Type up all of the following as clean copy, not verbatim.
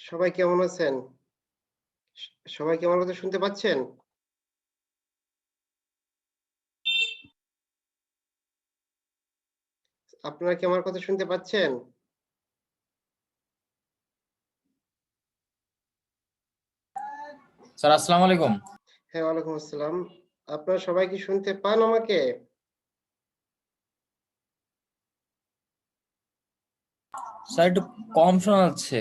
সবাই কেমন আছেন? সবাই কি আমার কথা শুনতে পাচ্ছেন? আপনারা কি আমার কথা শুনতে পাচ্ছেন? স্যার আসসালামু আলাইকুম। হ্যাঁ, ওয়ালাইকুম আসসালাম। আপনারা সবাই কি শুনতে পান আমাকে? স্যার একটু কম শোনা যাচ্ছে।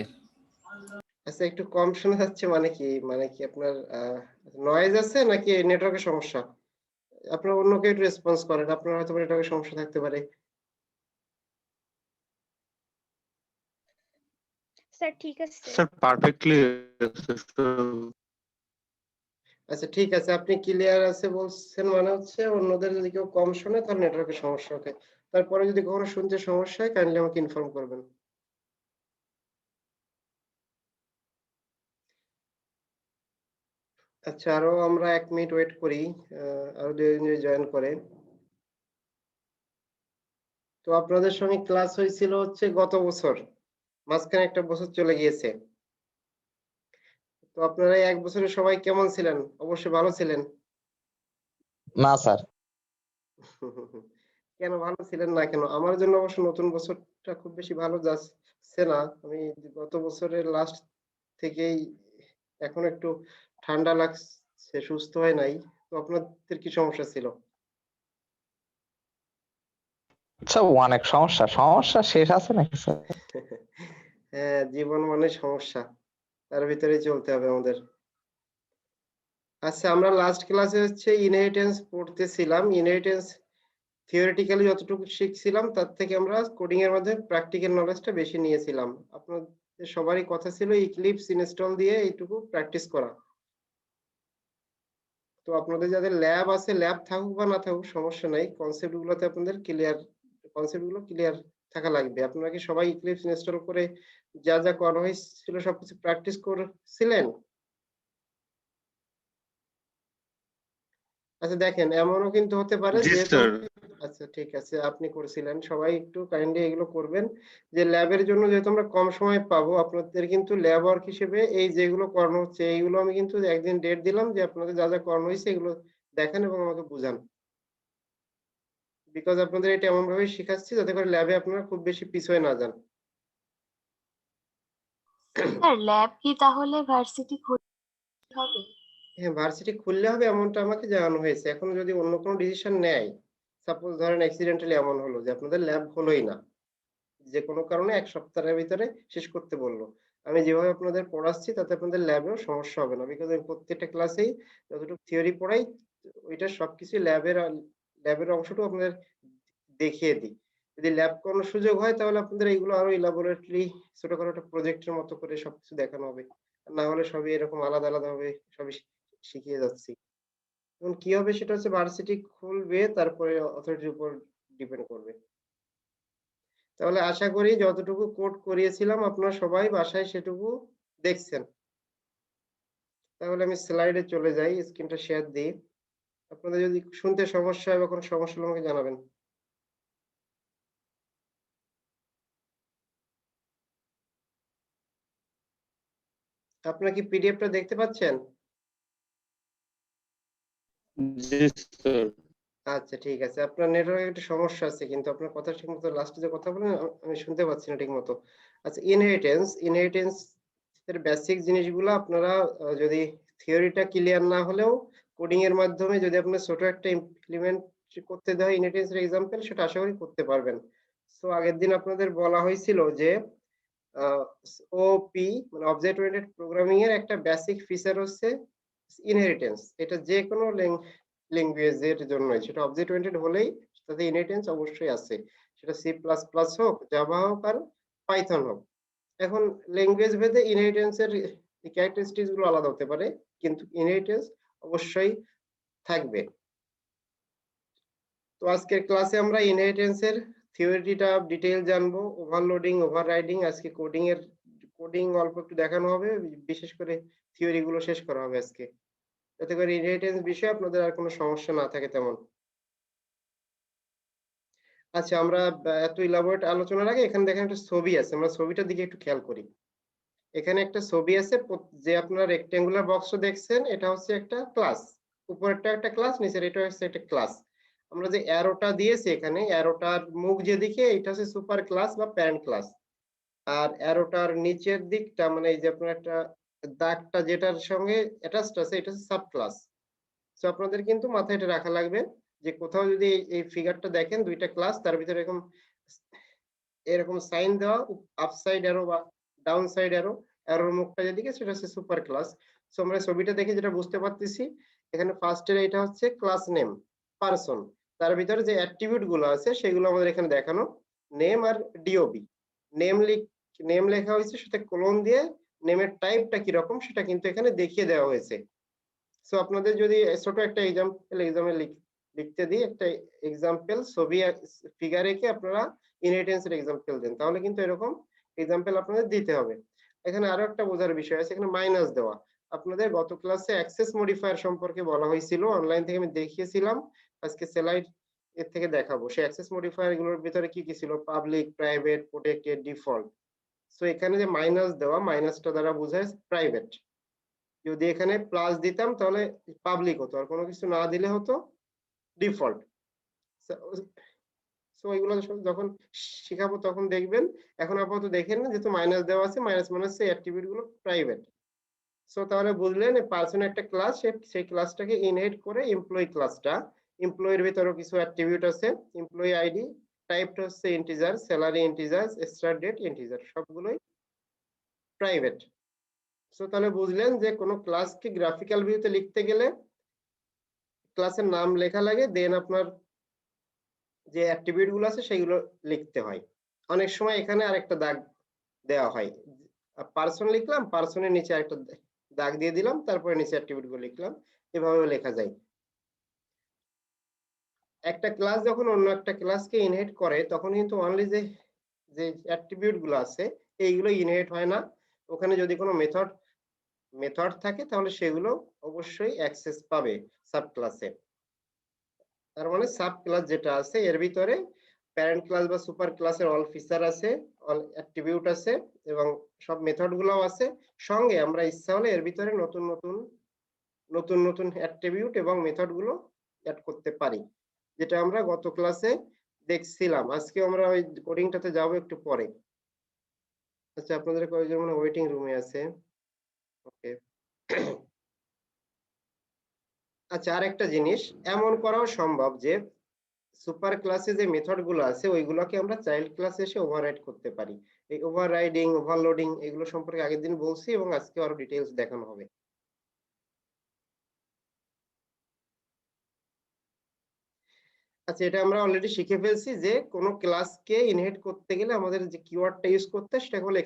আচ্ছা, একটু কম শোনা যাচ্ছে মানে কি? মানে কি আপনার নয়েজ আছে নাকি নেটওয়ার্কের সমস্যা? আপনারা অন্য কেউ একটু রেসপন্স করেন। আপনার হয়তো নেটওয়ার্কের সমস্যা থাকতে পারে। স্যার ঠিক আছে। স্যার পারফেক্টলি আচ্ছা, ঠিক আছে। আপনি ক্লিয়ার আছে বলছেন মানে হচ্ছে অন্যদের যদি কেউ কম শোনে তাহলে নেটওয়ার্কের সমস্যা হবে। তারপরে যদি কখনো শুনতে সমস্যা হয় কাইন্ডলি আমাকে ইনফর্ম করবেন। আচ্ছা, আরো আমরা 1 মিনিট ওয়েট করি। আরো 2 জন যদি জয়েন করে। তো আপনাদের সঙ্গে ক্লাস হয়েছিল হচ্ছে গত বছর। মাঝখানে একটা বছর চলে গিয়েছে। তো আপনারা এই 1 বছরে সবাই কেমন ছিলেন? অবশ্যই ভালো ছিলেন। না স্যার। কেন ভালো ছিলেন না কেন? আমার জন্য অবশ্য নতুন বছরটা খুব বেশি ভালো যাচ্ছে না। আমি গত বছরের লাস্ট থেকেই এখন একটু ঠান্ডা লাগছে, সুস্থ হয় নাই। তো আপনাদের কি সমস্যা ছিল? আচ্ছা, অনেক সমস্যা শেষ আছে নাকি স্যার? হ্যাঁ, জীবন মানে সমস্যা। তার ভিতরেই চলতে হবে আমাদের। আচ্ছা, আমরা লাস্ট ক্লাসে হচ্ছে ইনহেরিটেন্স পড়তেছিলাম। ইনহেরিটেন্স থিওরিটিক্যালি যতটুকু শিখছিলাম তার থেকে আমরা কোডিং এর মধ্যে প্র্যাকটিক্যাল নলেজটা বেশি নিয়েছিলাম। আপনাদের সবারই কথা ছিল ইক্লিপস ইনস্টল দিয়ে এইটুকু প্র্যাকটিস করা। তো আপনাদের যাদের ল্যাব আছে, ল্যাব থাকুক বা না থাকুক সমস্যা নাই। কনসেপ্ট গুলো ক্লিয়ার থাকা লাগবে। আপনারা কি সবাই ইক্লিপস ইনস্টল করে যা যা করা হয়েছিল সবকিছু প্র্যাকটিস করছিলেন? আচ্ছা, দেখেন এমনও কিন্তু হতে পারে জি যেহেতু স্যার। আচ্ছা, ঠিক আছে, আপনি করেছিলেন। সবাই একটু কাইন্ডলি এগুলো করবেন যে ল্যাবের জন্য যেহেতু আমরা কম সময় পাবো আপনাদের কিন্তু ল্যাব ওয়ার্ক হিসেবে এই যেগুলো করানো হচ্ছে এইগুলো আমি কিন্তু একদিন ডেট দিলাম যে আপনাদের যা যা করানো হয়েছে এগুলো দেখেন এবং আমাকে বুঝান। বিকজ আপনাদের এটা এমন ভাবে শিখাচ্ছি যাতে করে ল্যাবে আপনারা খুব বেশি পিছুয়ে না যান। স্যার ল্যাব কি তাহলে ভার্সিটি খুলতে হবে? হ্যাঁ, ভার্সিটি খুললে হবে এমনটা আমাকে জানানো হয়েছে। এখন যদি অন্য কোনো ডিসিশন নেয়, সাপোজ ধরেন অ্যাক্সিডেন্টালি এমন হলো যে আপনাদের ল্যাব হলোই না, যে কোনো কারণে 1 সপ্তাহের ভিতরে শেষ করতে বললো। আমি যেভাবে আপনাদের পড়াচ্ছি তাতে আপনাদের ল্যাবেও সমস্যা হবে না। বিকজ আমি প্রত্যেকটা ক্লাসেই যতটুকু থিওরি পড়াই ওইটা সবকিছু ল্যাবের অংশটুকু আপনাদের দেখিয়ে দিই। যদি ল্যাব করানোর সুযোগ হয় তাহলে আপনাদের এইগুলো আরো ইলাবোরেটলি ছোটখাটো একটা প্রজেক্টের মতো করে সবকিছু দেখানো হবে। আর না হলে সবই এরকম আলাদা আলাদা ভাবে সবই শিখিয়ে যাচ্ছি। এখন কি হবে সেটা হচ্ছে ভার্সিটি খুলবে তারপরে অথরিটির উপর ডিপেন্ড করবে। তাহলে আশা করি যতটুকু কোড করিয়েছিলাম আপনারা সবাই বাসায় সেটুকু দেখছেন। তাহলে আমি স্লাইডে চলে যাই, স্ক্রিনটা শেয়ার দিই। আপনাদের যদি শুনতে সমস্যা হয় বা কোনো সমস্যা হলে আমাকে জানাবেন। আপনারা কি পিডিএফটা দেখতে পাচ্ছেন? জি স্যার। আচ্ছা, ঠিক আছে। আপনার নেটওয়ার্কে একটু সমস্যা আছে কিন্তু আপনার কথা ঠিকমতো লাস্টে যে কথা বলেন আমি শুনতে পাচ্ছি না ঠিকমতো। আচ্ছা, ইনহেরিটেন্স এর বেসিক জিনিসগুলো আপনারা যদি থিওরিটা ক্লিয়ার না হলেও কোডিং এর মাধ্যমে যদি আপনার ছোট একটা ইমপ্লিমেন্ট করতে দেয় ইনহেরিটেন্স এর এক্সাম্পল সেটা আশা করি করতে পারবেন। সো আগের দিন আপনাদের বলা হয়েছিল যে ওপি মানে অবজেক্ট ওরিয়েন্টেড প্রোগ্রামিং এর একটা বেসিক ফিচার হচ্ছে ইনহেরিটেন্স। এটা যে কোনো ল্যাঙ্গুয়েজের জন্যই, সেটা অবজেক্ট ওরিয়েন্টেড হলেই তাতে ইনহেরিটেন্স অবশ্যই আছে। সেটা সি প্লাস প্লাস হোক, জাভা হোক আর পাইথন হোক। এখন ল্যাঙ্গুয়েজ ভেদে ইনহেরিটেন্স এর ক্যারেক্টারিস্টিক্স গুলো আলাদা হতে পারে, কিন্তু ইনহেরিটেন্স অবশ্যই থাকবে। তো আজকের ক্লাসে আমরা ইনহেরিটেন্স এর থিওরিটা ডিটেইল জানবো, ওভারলোডিং, ওভাররাইডিং, আজকে কোডিং অল্প একটু দেখানো হবে, বিশেষ করে থিওরি গুলো শেষ করা হবে আজকে, যাতে করে ইনহেরিটেন্স বিষয়ে আপনাদের আর কোনো সমস্যা না থাকে তেমন। আচ্ছা, আমরা এত ইলাবোরেট আলোচনার আগে এখানে দেখেন একটা ছবি আছে, আমরা ছবিটার দিকে একটু খেয়াল করি। এখানে একটা ছবি আছে, যে আপনারা রেক্টেঙ্গুলার বক্স দেখছেন এটা হচ্ছে একটা ক্লাস, উপরেরটা একটা ক্লাস, নিচের এটা হচ্ছে একটা ক্লাস। আমরা যে অ্যারোটা দিয়েছি এখানে, অ্যারোটার মুখ যেদিকে এটা হচ্ছে সুপার ক্লাস বা প্যারেন্ট ক্লাস, আর অ্যারোটার নিচের দিকটা মানে এই যে আপনার একটা দাগটা যেটার সঙ্গে অ্যাটাচড আছে এটা হচ্ছে সাব ক্লাস। সো আপনাদের কিন্তু মাথায় এটা রাখা লাগবে যে কোথাও যদি এই ফিগারটা দেখেন দুইটা ক্লাস, তার ভিতরে এরকম এরকম সাইন দেওয়া, আপ সাইড অ্যারো বা ডাউন সাইড অ্যারো, অ্যারোর মুখটা যেদিকে সেটা হচ্ছে সুপার ক্লাস। সো আমরা ছবিটা দেখে যেটা বুঝতে পারতেছি, এখানে ফার্স্টের এটা হচ্ছে ক্লাস নেম পারসন, তার ভিতরে যে অ্যাট্রিবিউট গুলো আছে সেগুলো আমাদের এখানে দেখানো, নেম আর ডিওবি। নেম লেখা হয়েছে, সাথে কোলন দিয়ে নেমের টাইপটা কি রকম সেটা কিন্তু এখানে দেখিয়ে দেওয়া হয়েছে। সো আপনাদের যদি ছোট একটা এক্সাম্পল লিখতে দিই, একটা এক্সাম্পল ছবি ফিগার এঁকে আপনারা ইনহেরিটেন্সের এক্সাম্পল দেন, তাহলে কিন্তু এরকম এক্সাম্পল আপনাদের দিতে হবে। এখানে আরো একটা বোঝার বিষয় আছে, এখানে মাইনাস দেওয়া। আপনাদের গত ক্লাসে অ্যাক্সেস মডিফায়ার সম্পর্কে বলা হয়েছিল, অনলাইন থেকে আমি দেখিয়েছিলাম, আজকে স্লাইড এর থেকে দেখাবো সেই অ্যাক্সেস মডিফায়ার গুলোর ভিতরে কি কি ছিল, public, private, protected, default. So এখানে যে মাইনাস দেওয়া, মাইনাসটা দ্বারা বোঝায় প্রাইভেট। যদি এখানে প্লাস দিতাম তাহলে পাবলিক হতো, আর কোনো কিছু না দিলে হতো ডিফল্ট। সো এগুলো যখন শেখাবো তখন দেখবেন, এখন আপাতত দেখেন না, যেহেতু মাইনাস দেওয়া আছে, মাইনাস মানে হচ্ছে অ্যাট্রিবিউট গুলো প্রাইভেট। সো তাহলে বুঝলেন পার্সন একটা ক্লাস, সেই ক্লাসটাকে ইনহেরিট করে এমপ্লয়ি ক্লাসটা, এমপ্লয়ির ভিতরেও কিছু অ্যাট্রিবিউট আছে, এমপ্লয়ি আইডি, টাইপটা হচ্ছে integer, salary integer, start date integer, সবগুলোই প্রাইভেট। সো তাহলে বুঝলেন যে কোনো ক্লাসকে গ্রাফিক্যাল ভিউতে লিখতে গেলে ক্লাসের নাম লেখা লাগে, দেন আপনার যে অ্যাট্রিবিউট গুলো আছে সেগুলো লিখতে হয়। অনেক সময় এখানে আরেকটা দাগ দেওয়া হয়, পার্সন লিখলাম, পার্সনের নিচে আরেকটা দাগ দিয়ে দিলাম, তারপরে নিচে অ্যাট্রিবিউট গুলো লিখলাম, এভাবে লেখা যায়। একটা ক্লাস যখন অন্য একটা ক্লাসকে ইনহেরিট করে তখন কিন্তু অনলি যে যে অ্যাট্রিবিউট গুলো আছে এইগুলো ইনহেরিট হয় না, ওখানে যদি কোনো মেথড থাকে তাহলে সেগুলো অবশ্যই অ্যাক্সেস পাবে সাব ক্লাসে। তার মানে সাব ক্লাস যেটা আছে এর ভিতরে প্যারেন্ট ক্লাস বা সুপার ক্লাসের অল ফিচার আছে, অল অ্যাট্রিবিউট আছে এবং সব মেথড গুলোও আছে। সঙ্গে আমরা ইচ্ছা হলে এর ভিতরে নতুন নতুন অ্যাট্রিবিউট এবং মেথড গুলো অ্যাড করতে পারি, যেটা আমরা গত ক্লাসে দেখছিলাম। আজকে আমরা ওই কোডিংটাতে যাব একটু পরে। আচ্ছা, আপনাদের কয়েকজন মানে ওয়েটিং রুমে আছে, ওকে। আচ্ছা, আরেকটা জিনিস এমন করাও সম্ভব যে সুপার ক্লাসে যে মেথড গুলো আছে ওইগুলোকে আমরা চাইল্ড ক্লাসে এসে ওভাররাইড করতে পারি। এই ওভাররাইডিং, ওভারলোডিং এগুলো সম্পর্কে আগের দিন বলছি এবং আজকে আরো ডিটেইলস দেখানো হবে। আচ্ছা, এটা আমরা অলরেডি শিখে ফেলছি যে কোনো ক্লাসকে ইনহেরিট করতে গেলে আমাদের যে কিওয়ার্ডটা ইউজ করতে হয় সেটা হলো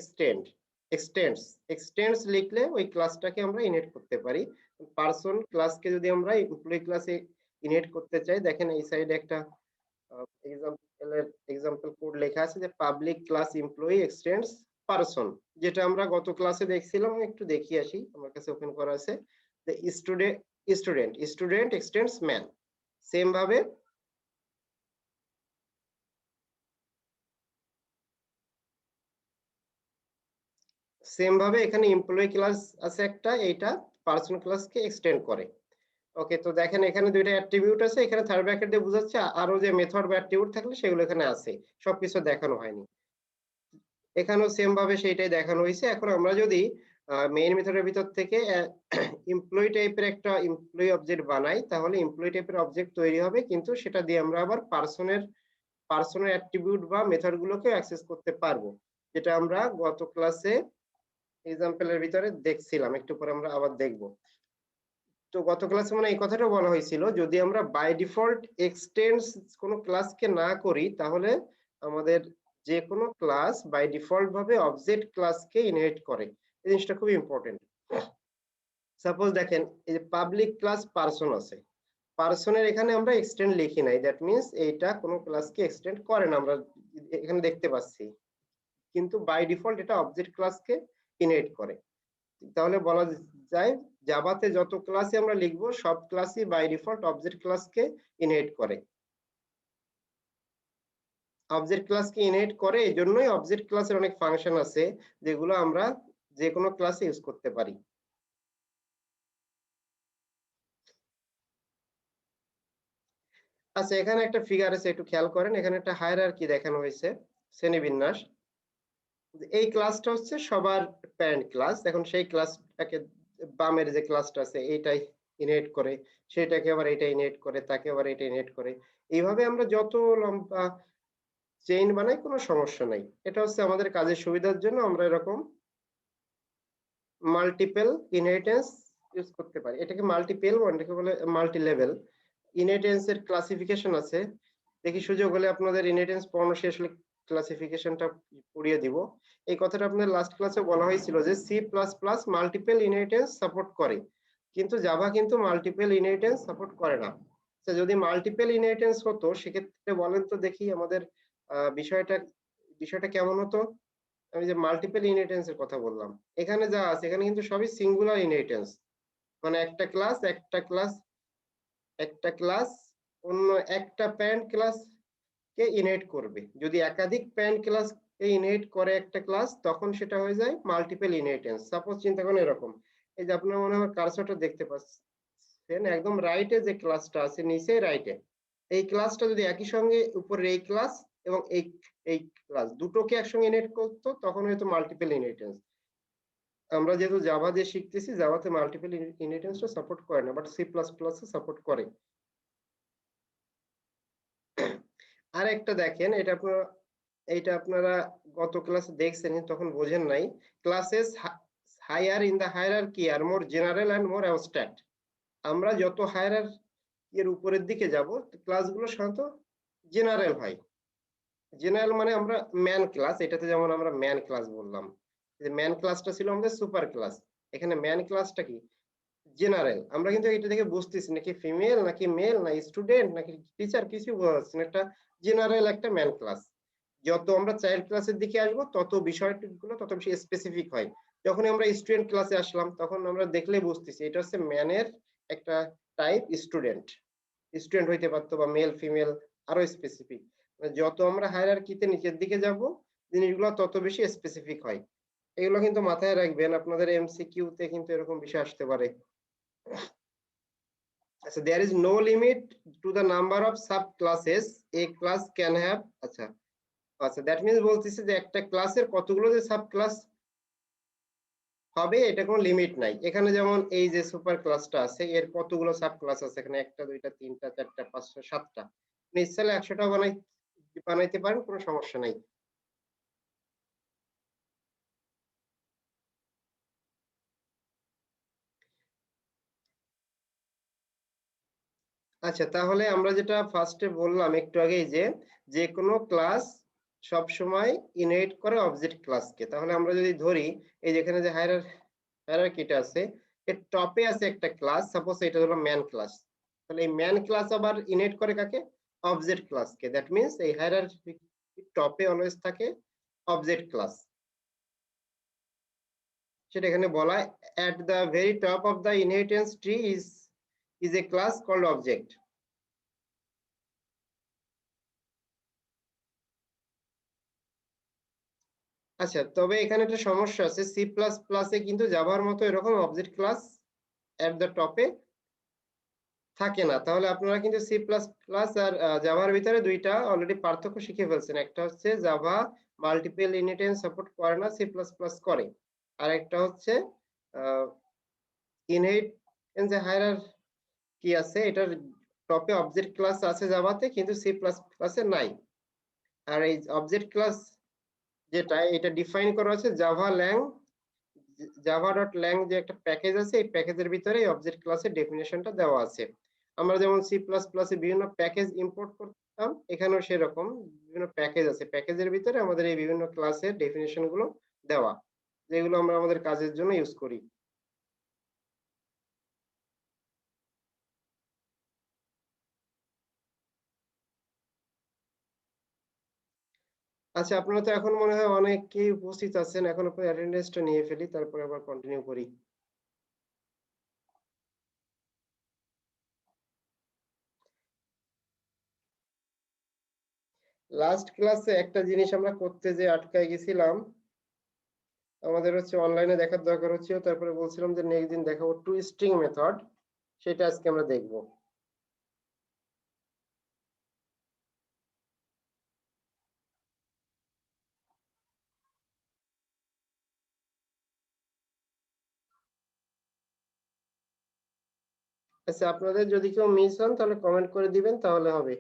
এক্সটেন্ডস লিখলে ওই ক্লাসটাকে আমরা ইনহেরিট করতে পারি। পারসন ক্লাসকে যদি আমরা এমপ্লয়ি ক্লাসে ইনহেরিট করতে চাই, দেখেন এই সাইডে একটা এক্সাম্পল কোড লেখা আছে যে public class employee extends person, যেটা আমরা গত ক্লাসে দেখছিলাম। একটু দেখিয়ে আসি, আমার কাছে ওপেন করা আছে। যে স্টুডেন্ট এক্সটেন্ডস ম্যান, সেম ভাবে এখানে এমপ্লয়ি ক্লাস আছে একটা, এইটা পারসন ক্লাসকে এক্সটেন্ড করে। ওকে, তো দেখেন এখানে দুইটা অ্যাট্রিবিউট আছে, এখানে থার্ড ব্র্যাকেট দিয়ে বোঝাচ্ছে আরো যে মেথড বা অ্যাট্রিবিউট থাকলে সেগুলো এখানে আছে, সবকিছু দেখানো হয়নি। এখানেও সেম ভাবে সেইটাই দেখানো হয়েছে। এখন আমরা যদি মেইন মেথডের ভিতর থেকে এমপ্লয়ি টাইপের একটা এমপ্লয়ি অবজেক্ট বানাই, তাহলে এমপ্লয়ি টাইপের অবজেক্ট তৈরি হবে, কিন্তু সেটা দিয়ে আমরা আবার পার্সনের অ্যাট্রিবিউট বা মেথড গুলোকে অ্যাক্সেস করতে পারবো, যেটা আমরা গত ক্লাসে এক্সাম্পলের ভিতরে দেখছিলাম, একটু পরে আমরা আবার দেখব। তো গত ক্লাসে মানে এই কথাটা বলা হয়েছিল, যদি আমরা বাই ডিফল্ট এক্সটেন্ডস কোনো ক্লাসকে না করি তাহলে আমাদের যে কোনো ক্লাস বাই ডিফল্ট ভাবে অবজেক্ট ক্লাসকে ইনহেরিট করে। এই জিনিসটা খুব ইম্পর্টেন্ট। সাপোজ দেখেন এই যে পাবলিক ক্লাস পারসন আছে, পারসনের এখানে আমরা এক্সটেন্ড লিখি নাই, দ্যাট মিন্স এইটা কোনো ক্লাসকে এক্সটেন্ড করে না, আমরা এখানে দেখতে পাচ্ছি, কিন্তু বাই ডিফল্ট এটা অবজেক্ট ক্লাসকে ইনহেরিট করে। তাহলে বলা যায় জাভাতে যত ক্লাসই আমরা লিখবো সব ক্লাসই বাই ডিফল্ট অবজেক্ট ক্লাসকে ইনহেরিট করে। অবজেক্ট ক্লাসকে ইনহেরিট করে, এই জন্যই অবজেক্ট ক্লাসের অনেক ফাংশন আছে যেগুলো আমরা যে কোনো ক্লাসে ইউজ করতে পারি। আচ্ছা, এখানে একটা ফিগার আছে, একটু খেয়াল করেন। এখানে একটা হায়ারার্কি দেখানো হয়েছে, শ্রেণীবিন্যাস। এই ক্লাসটা হচ্ছে সবার প্যারেন্ট ক্লাস। এখন সেই ক্লাসটাকে বামের যে ক্লাসটা আছে এইটাই ইনহেরিট করে, সেটাকে আবার এটা ইনহেরিট করে, তাকে আবার এটা ইনহেরিট করে। এইভাবে আমরা যত লম্বা চেইন বানাই কোনো সমস্যা নাই। এটা হচ্ছে আমাদের কাজের সুবিধার জন্য আমরা এরকম মাল্টিপল ইনহেরিটেন্স ইউজ করতে পারি। এটাকে মাল্টিপল, এটাকে বলে মাল্টি লেভেল। ইনহেরিটেন্স এর ক্লাসিফিকেশন আছে, দেখি সুযোগ হলে আপনাদের ইনহেরিটেন্স পড়ানো শেষ হলে ক্লাসিফিকেশনটা পড়িয়ে দিব। এই কথাটা আপনাদের লাস্ট ক্লাসে বলা হয়েছিল যে C plus plus multiple inheritance support করে, কিন্তু জাভা কিন্তু মাল্টিপল ইনহেরিটেন্স সাপোর্ট করে না। আচ্ছা, যদি মাল্টিপল ইনহেরিটেন্স হতো সেক্ষেত্রে বলেন তো দেখি আমাদের বিষয়টা কেমন হতো। আমি যে মাল্টিপল ইনহেরিটেন্স এর কথা বললাম, এখানে যা আছে এখানে কিন্তু সবই সিঙ্গুলার ইনহেরিটেন্স, মানে একটা ক্লাস অন্য একটা প্যারেন্ট ক্লাস কে ইনহেরিট করবে। যদি একাধিক প্যারেন্ট ক্লাস কে ইনহেরিট করে একটা ক্লাস, তখন সেটা হয়ে যায় মাল্টিপল ইনহেরিটেন্স। সাপোজ চিন্তা করেন এরকম, এই যে আপনার মনে হয় কার্সরটা দেখতে পাচ্ছেন, একদম রাইটে যে ক্লাসটা আছে, নিচে রাইটে এই ক্লাসটা যদি একই সঙ্গে উপরে এই ক্লাস এবং এই ক্লাস দুটোকে একসঙ্গে ইনহেরিট করতো, তখন হয়তো মাল্টিপল ইনহেরিটেন্স। আমরা যেহেতু জাভা দিয়ে শিখতেছি, জাভাতে মাল্টিপল ইনহেরিটেন্সটা সাপোর্ট করে না, but C plus plus support করে। আর একটা দেখেন, এটা আপনারা গত ক্লাসে দেখছেন, তখন বোঝেন নাই। Classes higher in the hierarchy are more general and more abstract. আমরা যত হায়ারার্কি এর উপরের দিকে যাব, ক্লাসগুলো সাধারণত জেনারেল হয়। জেনারেল মানে আমরা ম্যান ক্লাস, এটাতে যেমন আমরা ম্যান ক্লাস বললাম, যে ম্যান ক্লাসটা ছিল আমাদের সুপার ক্লাস। এখানে ম্যান ক্লাসটা কি জেনারেল। আমরা কিন্তু এটা দেখে বুঝতেছি নাকি ফিমেল নাকি মেল না স্টুডেন্ট নাকি টিচার, কিছু বোঝা যাচ্ছে না। একটা জেনারেল একটা ম্যান ক্লাস। যত আমরা চাইল্ড ক্লাসের দিকে আসবো তত বিষয়গুলো তত বেশি স্পেসিফিক হয়। যখন আমরা স্টুডেন্ট ক্লাসে আসলাম, তখন আমরা দেখলেই বুঝতেছি এটা হচ্ছে ম্যানের একটা টাইপ, স্টুডেন্ট হইতে পারতো, বা মেল ফিমেল আরো স্পেসিফিক। যত আমরা হায়ারার্কিতে নিচের দিকে যাব, জিনিসগুলো তত বেশি স্পেসিফিক হয়। এগুলো কিন্তু মাথায় রাখবেন, আপনাদের এমসিকিউ তে কিন্তু এরকম বিষয় আসতে পারে। আচ্ছা, there is no limit to the number of subclasses a class can have। আচ্ছা আচ্ছা, দ্যাট মিন্স বলতেছে যে একটা ক্লাসের কতগুলো যে সাব ক্লাস হবে এটা কোনো লিমিট নাই। এখানে যেমন এই যে সুপার ক্লাসটা আছে, এর কতগুলো সাব ক্লাস আছে, এখানে একটা দুইটা তিনটা চারটা পাঁচটা সাতটা, নিশ্চয়ই 100টা বানাইতে পারেন, কোনো সমস্যা নাই। আচ্ছা, তাহলে আমরা যেটা ফার্স্টে বললাম একটু আগেই, যে কোনো ক্লাস সব সময় ইনহেরিট করে অবজেক্ট ক্লাসকে। তাহলে আমরা যদি ধরি এই যেখানে যে হায়ারার্কিটা আছে, এর টপে আছে একটা ক্লাস, সাপোজ এটা হলো ম্যান ক্লাস। তাহলে এই ম্যান ক্লাস আবার ইনহেরিট করে কাকে? অবজেক্ট ক্লাসকে। দ্যাট মিন্স এই হায়ারার্কি টপে অলওয়েজ থাকে অবজেক্ট ক্লাস। সেটা এখানে বলা, at the very top of the inheritance tree is a class called object। আচ্ছা, তবে এখানে একটা সমস্যা আছে, সি প্লাস প্লাসে কিন্তু জাভার মতো এরকম অবজেক্ট ক্লাস এট দ্য টপে থাকে না। তাহলে আপনারা কিন্তু সি প্লাস প্লাস আর জাভার ভিতরে দুইটা অলরেডি পার্থক্য শিখে ফেলছেন। একটা হচ্ছে জাভা মাল্টিপল ইনহেরিটেন্স সাপোর্ট করে না, সি প্লাস প্লাস করে। আর একটা হচ্ছে ইনহেরিটেন্স হায়ারার্কি আছে, এটার টপে অবজেক্ট ক্লাস আছে জাভাতে, কিন্তু সি প্লাস প্লাসে নাই। আর এই অবজেক্ট ক্লাস যেটা, এটা ডিফাইন করা আছে java.lang যে একটা প্যাকেজ আছে, এই প্যাকেজের ভিতরে এই অবজেক্ট ক্লাসের ডেফিনেশনটা দেওয়া আছে। আমরা যেমন সি প্লাস প্লাসে বিভিন্ন প্যাকেজ ইম্পোর্ট করতাম, এখানেও সেরকম বিভিন্ন প্যাকেজ আছে, প্যাকেজের ভিতরে আমাদের এই বিভিন্ন ক্লাসের ডেফিনেশন গুলো দেওয়া, যেগুলো আমরা আমাদের কাজের জন্য ইউজ করি। আচ্ছা, আপনারা তো এখন মনে হয় অনেকেই উপস্থিত আছেন, এখন আপনার অ্যাটেন্ডেন্সটা নিয়ে ফেলি, তারপরে আবার কন্টিনিউ করি। লাস্ট ক্লাসে একটা জিনিস আমরা করতে যে আটকায় গেছিলাম, আমাদের হচ্ছে অনলাইনে দেখার দরকার হচ্ছে, তারপরে বলছিলাম যে নেক্সট দিন দেখাবো টু স্ট্রিং মেথড, সেটা আজকে আমরা দেখব। আচ্ছা, আপনাদের যদি কেউ মিস হন তাহলে কমেন্ট করে দিবেন, তাহলে হবে।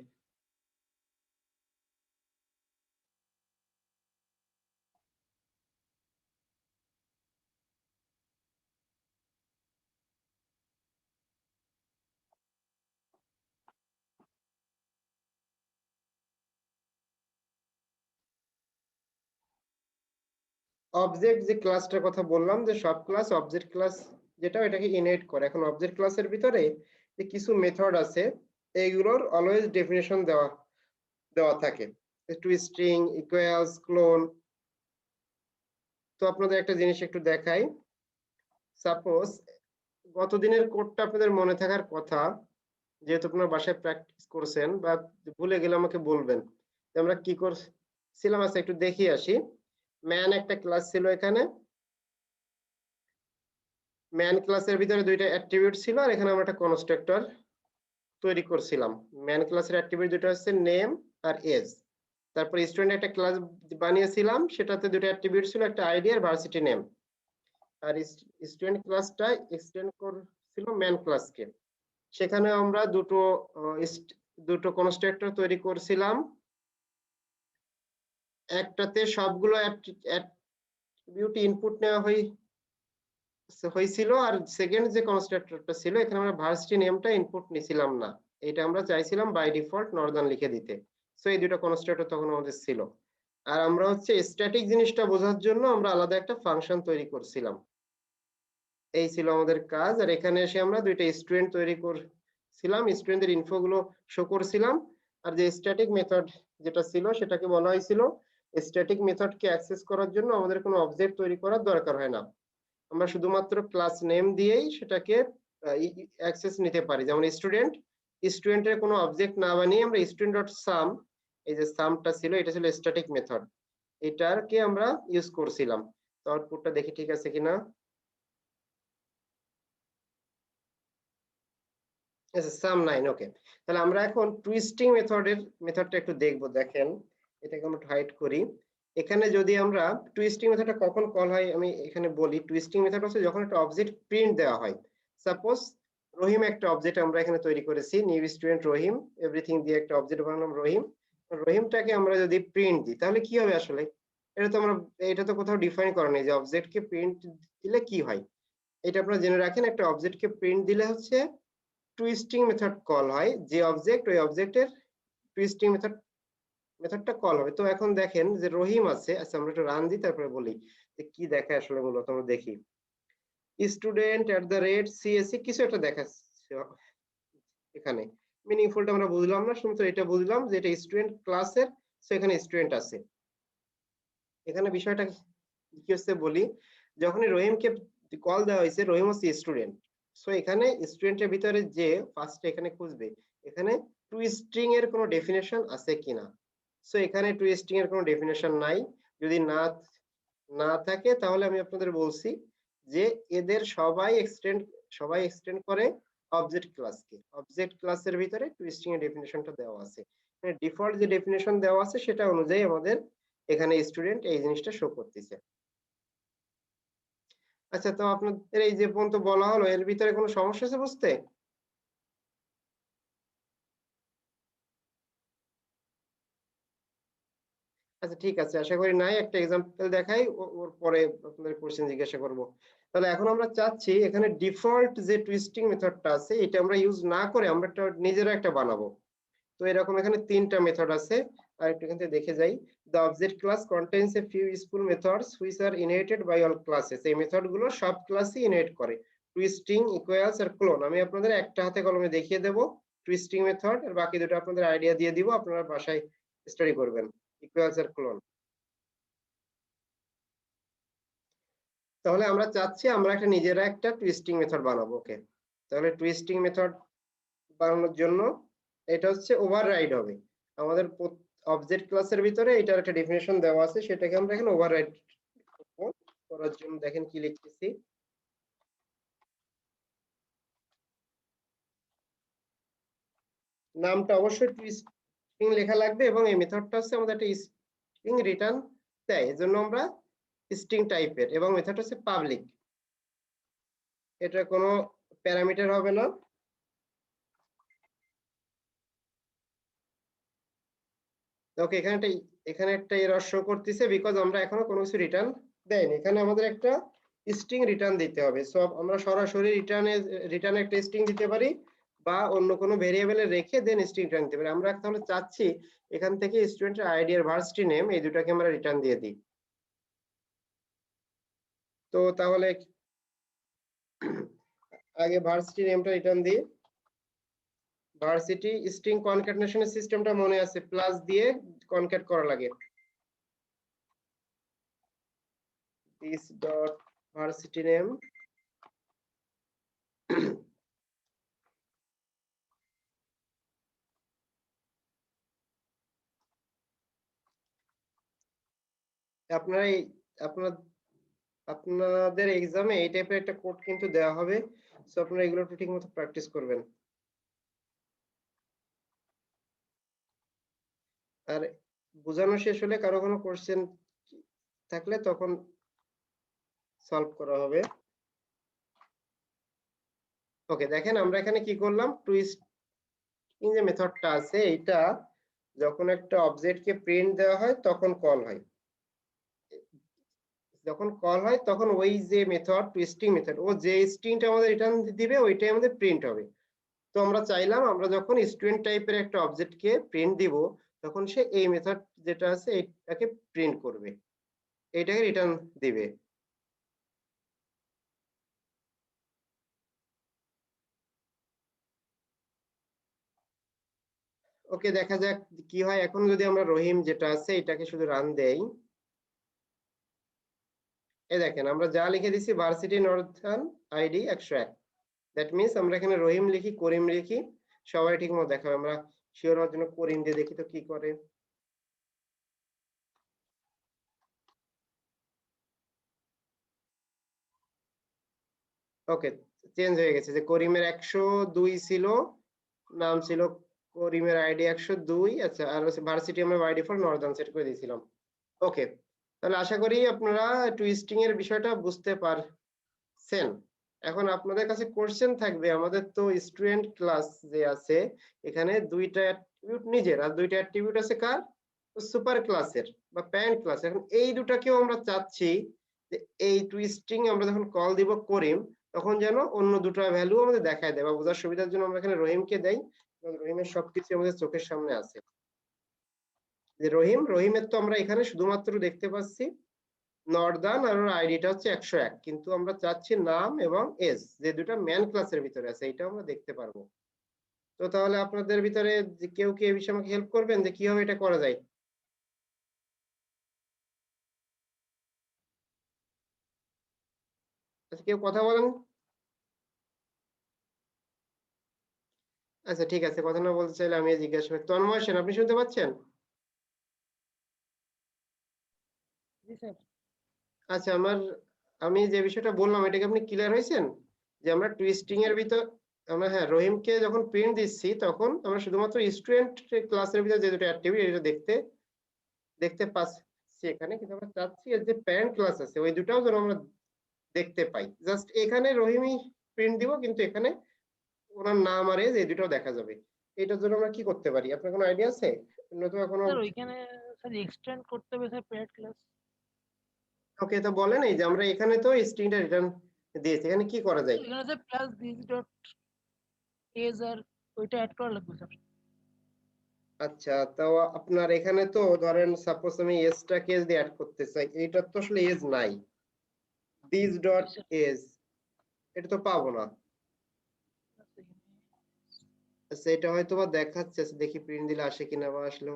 অবজেক্ট যে ক্লাসটার কথা বললাম, যে সব ক্লাস অবজেক্ট ক্লাস যেটা এটাকে ইনহেরিট করে। এখন অবজেক্ট ক্লাসের ভিতরে যে কিছু মেথড আছে, এইগুলোর অলওয়েজ ডেফিনেশন দেওয়া দেওয়া থাকে, টু স্ট্রিং, ইকুয়ালস, ক্লোন। তো আপনাদের একটা জিনিস একটু দেখাই। সাপোজ গতদিনের কোডটা আপনাদের মনে থাকার কথা, যেহেতু আপনারা বাসায় প্র্যাকটিস করছেন, বা ভুলে গেলে আমাকে বলবেন যে আমরা কি করছিলাম। আচ্ছা, একটু দেখিয়ে আসি। ম্যান একটা ক্লাস ছিল এখানে। ম্যান ক্লাসের ভিতরে দুইটা অ্যাট্রিবিউট ছিল, আর এখানে আমরা একটা কনস্ট্রাক্টর তৈরি করছিলাম। ম্যান ক্লাসের অ্যাট্রিবিউট দুটো হচ্ছে নেম আর এজ। তারপর স্টুডেন্ট একটা ক্লাস বানিয়েছিলাম, সেটাতে দুটো অ্যাট্রিবিউট ছিল, একটা আইডি আর ভার্সিটি নেম। আর স্টুডেন্ট ক্লাসটা এক্সটেন্ড করছিল ম্যান ক্লাসকে। সেখানে আমরা দুটো কনস্ট্রাক্টর তৈরি করছিলাম। একটাতে সবগুলো অ্যাট্রিবিউট ইনপুট নেওয়া হয়েছিল, আর সেকেন্ড যে কনস্ট্রাক্টরটা ছিল এখানে আমরা ভার্সিটি নেমটা ইনপুট নিছিলাম না। এটা আমরা চাইছিলাম বাই ডিফল্ট নর্দার্ন লিখে দিতে। সো এই দুটো কনস্ট্রাক্টর তখন আমাদের ছিল। আর আমরা হচ্ছে স্ট্যাটিক জিনিসটা বোঝার জন্য আমরা আলাদা একটা ফাংশন তৈরি করছিলাম। এই ছিল আমাদের কাজ। আর এখানে এসে আমরা দুইটা স্টুডেন্ট তৈরি করছিলাম, স্টুডেন্টদের ইনফো গুলো শো করছিলাম। আর যে স্ট্যাটিক মেথড যেটা ছিল সেটাকে বলা হয়েছিল, স্ট্যাটিক মেথডকে অ্যাক্সেস করার জন্য আমাদের কোনো অবজেক্ট তৈরি করার দরকার হয় না। আমরা শুধুমাত্র ক্লাস নেম দিয়েই সেটাকে অ্যাক্সেস নিতে পারি। যেমন স্টুডেন্টের কোনো অবজেক্ট না বানিয়ে আমরা স্টুডেন্ট ডট সাম, এই যে সামটা ছিল এটা ছিল স্ট্যাটিক মেথড, এটাকে আমরা ইউজ করছিলাম। তো আউটপুটটা দেখি ঠিক আছে কিনা। আচ্ছা, সাম 9, ওকে। তাহলে আমরা এখন টুইস্টিং মেথডটা একটু দেখবো। দেখেন, এটাকে আমরা হাইড করি। এখানে যদি আমরা টুইস্টিং মেথডটা কখন কল হয় আমি এখানে বলি। টুইস্টিং মেথড হচ্ছে যখন একটা অবজেক্ট প্রিন্ট দেওয়া হয়। সাপোজ রহিম একটা অবজেক্ট আমরা এখানে তৈরি করেছি, নিউ স্টুডেন্ট রহিম, এভরিথিং দিয়ে একটা অবজেক্ট বানালাম রহিম। রহিমটাকে আমরা যদি প্রিন্ট দিই তাহলে কি হবে আসলে? এটা তো কোথাও ডিফাইন করা নেই যে অবজেক্টকে প্রিন্ট দিলে কি হয়। এটা আপনারা জেনে রাখেন, একটা অবজেক্টকে প্রিন্ট দিলে হচ্ছে টুইস্টিং মেথড কল হয়। যে অবজেক্ট, ওই অবজেক্টের টুইস্টিং মেথডটা কল হবে। তো এখন দেখেন যে রহিম আছে। আচ্ছা, আমরা একটু রান দিই, তারপরে বলি যে কি দেখায় আসলে। মূলত আমরা দেখি student@csc কিছু একটা দেখাচ্ছে এখানে। মিনিংফুলটা আমরা বুঝলাম না, শুধু এটা বুঝলাম যে এটা স্টুডেন্ট ক্লাসের। সো এখানে স্টুডেন্ট আছে। এখানে বিষয়টা কি হচ্ছে বলি, যখনই রহিমকে কল দেওয়া হয়েছে, রহিম হচ্ছে স্টুডেন্ট। সো এখানে স্টুডেন্টের ভিতরে যে ফার্স্ট এখানে খুঁজবে এখানে টুইস্টিং এর কোনো ডেফিনেশন আছে কিনা। সো এখানে টুইস্টিং এর কোনো ডেফিনেশন নাই। যদি না থাকে তাহলে আমি আপনাদের বলছি যে এদের সবাই এক্সটেন্ড করে অবজেক্ট ক্লাসকে। অবজেক্ট ক্লাসের ভিতরে টুইস্টিং এর ডেফিনেশনটা দেওয়া আছে। ডিফল্ট যে ডেফিনেশন দেওয়া আছে সেটা অনুযায়ী আমাদের এখানে স্টুডেন্ট এই জিনিসটা শো করতেছে। আচ্ছা, তো আপনাদের এই যে পর্যন্ত বলা হলো, এর ভিতরে কোনো সমস্যা আছে বুঝতে? আচ্ছা, ঠিক আছে, আশা করি নাই। একটা এক্সাম্পল দেখাই, ওর পরে আপনাদের কোশ্চেন জিজ্ঞাসা করব। তাহলে এখন আমরা চাচ্ছি এখানে ডিফল্ট যে টুইস্টিং মেথডটা আছে এটা আমরা ইউজ না করে আমরা একটা নিজেরা একটা বানাবো। তো এরকম এখানে তিনটা মেথড আছে। আর একটু এখান থেকে দেখে যাই। The object class contains a few useful methods which are inherited by all classes. এই মেথড গুলো সব ক্লাসই ইনহেরিট করে। টুইস্টিং, ইকুয়ালস আর ক্লোন আমি আপনাদের একটা হাতে কলমে দেখিয়ে দেব টুইস্টিং মেথড, আর বাকি দুটো আপনাদের আইডিয়া দিয়ে দিব, আপনারা বাসায় স্টাডি করবেন। ইকুয়ালস আর ক্লোন। তাহলে আমরা চাচ্ছি আমরা একটা নিজেরা একটা টুইস্টিং মেথড বানাবো। ওকে, তাহলে টুইস্টিং মেথড বানানোর জন্য এটা হচ্ছে ওভাররাইড হবে। আমাদের অবজেক্ট ক্লাসের ভিতরে এটার একটা ডেফিনেশন দেওয়া আছে, সেটাকে আমরা এখানে ওভাররাইড করব। করার জন্য দেখেন কি লিখতেছি। নামটা অবশ্যই টু স্ট্রিং লেখা লাগবে এবং এই মেথডটা হচ্ছে আমাদের একটা স্ট্রিং রিটার্ন দেয়, এজন্য আমরা স্ট্রিং টাইপের, এবং মেথড হচ্ছে পাবলিক। এটা কোনো প্যারামিটার হবে না। ওকে, এখানে একটা এরর শো করতেছে বিকজ আমরা এখনো কোনো কিছু রিটার্ন দেয়নি। এখানে আমাদের একটা স্ট্রিং রিটার্ন দিতে হবে। সো আমরা সরাসরি রিটার্নে একটা স্ট্রিং দিতে পারি বা অন্য কোনো ভেরিয়েবলে রেখে দেন স্ট্রিং রিটার্ন দিতে পারি। আমরা তাহলে চাচ্ছি এখান থেকে স্টুডেন্টের আইডি আর ভার্সিটি নেম এই দুটাকে আমরা রিটার্ন দিয়ে দিই। তো তাহলে আগে ভার্সিটি নেমটা রিটার্ন দিই। ভার্সিটি স্ট্রিং কনক্যাটেনেশনের সিস্টেমটা মনে আছে, প্লাস দিয়ে কনক্যাট করা লাগে। this dot varsity name আপনারা আপনাদের এক্সামে এই টাইপের একটা কোড কিন্তু দেওয়া হবে, সো আপনারা এগুলো একটু ঠিকমতো প্র্যাকটিস করবেন। আর বোঝানো শেষ হলে কারো কোনো কোশ্চেন থাকলে তখন সলভ করা হবে। ওকে, দেখেন আমরা এখানে কি করলাম, টুইস্ট ইন যে মেথডটা আছে এটা যখন একটা অবজেক্টকে প্রিন্ট দেওয়া হয় তখন কল হয়। যখন কল হয় তখন ওই যে মেথড টুইস্টিং মেথড, ও যে স্ট্রিংটা আমাদের রিটার্ন দিবে ওইটাই আমাদের প্রিন্ট হবে। তো আমরা চাইলাম আমরা যখন স্টুডেন্ট টাইপের একটা অবজেক্টকে প্রিন্ট দিব তখন সে এই মেথড যেটা আছে এটাকে প্রিন্ট করবে, এইটাকে রিটার্ন দিবে। ওকে, দেখা যাক কি হয়। এখন যদি আমরা রহিম যেটা আছে এটাকে শুধু রান দেই, এই দেখেন আমরা যা লিখে দিছি varsity northern ID 101, that means আমরা এখানে রহিম লিখি করিম লিখি সবাই ঠিক মতো দেখাবে। আমরা শিওর হওয়ার জন্য করিম দিয়ে দেখি তো কি করে। ওকে, চেঞ্জ হয়ে গেছে যে করিমের 102 ছিল, নাম ছিল করিমের আইডি 102। আচ্ছা, আর ভার্সিটি আমরা বাই ডিফল্ট নর্দার্ন সেট করে দিয়েছিলাম। ওকে, তাহলে আশা করি আপনারা টুইস্টিং এর বিষয়টা বুঝতে পারছেন। এখন আপনাদের কাছে কোশ্চেন থাকবে, আমাদের তো স্টুডেন্ট ক্লাস যে আছে এখানে দুইটা অ্যাট্রিবিউট নিজের আর দুইটা অ্যাট্রিবিউট আছে কার, সুপার ক্লাসের বা প্যারেন্ট ক্লাস। এখন এই দুটাকেও আমরা চাচ্ছি যে এই টুইস্টিং আমরা যখন কল দিব করিম তখন যেন অন্য দুটো ভ্যালু আমাদের দেখায় দেয়, বা বোঝার সুবিধার জন্য আমরা এখানে রহিমকে দেই। রহিমের সবকিছু আমাদের চোখের সামনে আছে। যে রহিমের তো আমরা এখানে শুধুমাত্র দেখতে পাচ্ছি নর্দার্ন আর ওর আইডিটা হচ্ছে 101, কিন্তু আমরা চাচ্ছি নাম এবং এজ যে দুটো ম্যান ক্লাসের ভিতরে আছে এটা আমরা দেখতে পারবো। তো তাহলে আপনাদের ভিতরে কেউ কি এই বিষয়ে আমাকে হেল্প করবেন যে কিভাবে এটা করা যায়? আচ্ছা, কেউ কথা বলেন। আচ্ছা ঠিক আছে, কথা না বলতে চাইলে আমি জিজ্ঞাসা করি। তন্ময় সেন, আপনি শুনতে পাচ্ছেন? আচ্ছা, আমি যে বিষয়টা বললাম এটা কি আপনি ক্লিয়ার হয়েছেন? যে আমরা টুইস্টিং এর ভিতর আমরা, হ্যাঁ, রহিমকে যখন প্রিন্ট দিচ্ছি তখন আমরা শুধুমাত্র স্টুডেন্ট ক্লাসের ভিতরে যে দুটো অ্যাক্টিভিটি এটা দেখতে পাচ্ছি এখানে, কিন্তু আমরা চাচ্ছি এর যে প্যারেন্ট ক্লাস আছে ওই দুটাও যেন আমরা দেখতে পাই। জাস্ট এখানে রহিমই প্রিন্ট দিব, কিন্তু এখানে ওনার নাম আর এজ এই দুটাও দেখা যাবে। এটার জন্য আমরা কি করতে পারি, আপনার কোনো আইডিয়া আছে? নতুবা কোনো? স্যার ওইখানে স্যার এক্সটেন্ড করতে হবে স্যার প্যারেন্ট ক্লাস। ওকে, তো বলেন, এই যে আমরা এখানে তো স্ট্রিংটা রিটার্ন দিয়েছি, এখানে কি করা যায়? এখানে স্যার প্লাস দিস ডট এজ আর ওইটা অ্যাড করা লাগবে স্যার। আচ্ছা, তো আপনার এখানে তো ধরেন সাপোজ আমি এজটাকে যদি অ্যাড করতে চাই, এইটার তো আসলে এজ নাই, দিস ডট এজ এটা তো পাবো না। আচ্ছা, এটা হয়তো বা দেখাচ্ছে, দেখি প্রিন্ট দিলে আসে কিনা বা আসলো।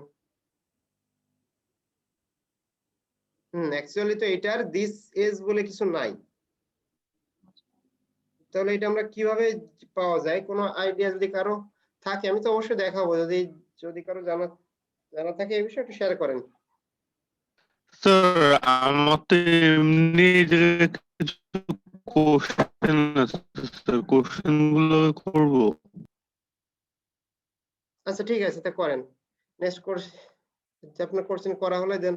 অ্যাকচুয়ালি তো এটার দিস এজ বলে কিছু নাই। তাহলে এটা আমরা কিভাবে পাওয়া যায়, কোনো আইডিয়া যদি কারো থাকে? আমি তো অবশ্যই দেখাবো, যদি কারো জানা থাকে এই বিষয়ে একটু শেয়ার করেন। স্যার আমার তো এমনি যে কিছু কোশ্চেন আছে স্যার, কোশ্চেন গুলো করবো। আচ্ছা ঠিক আছে, তা করেন। নেক্সট কোর্স আপনার কোশ্চেন করা হলে দেন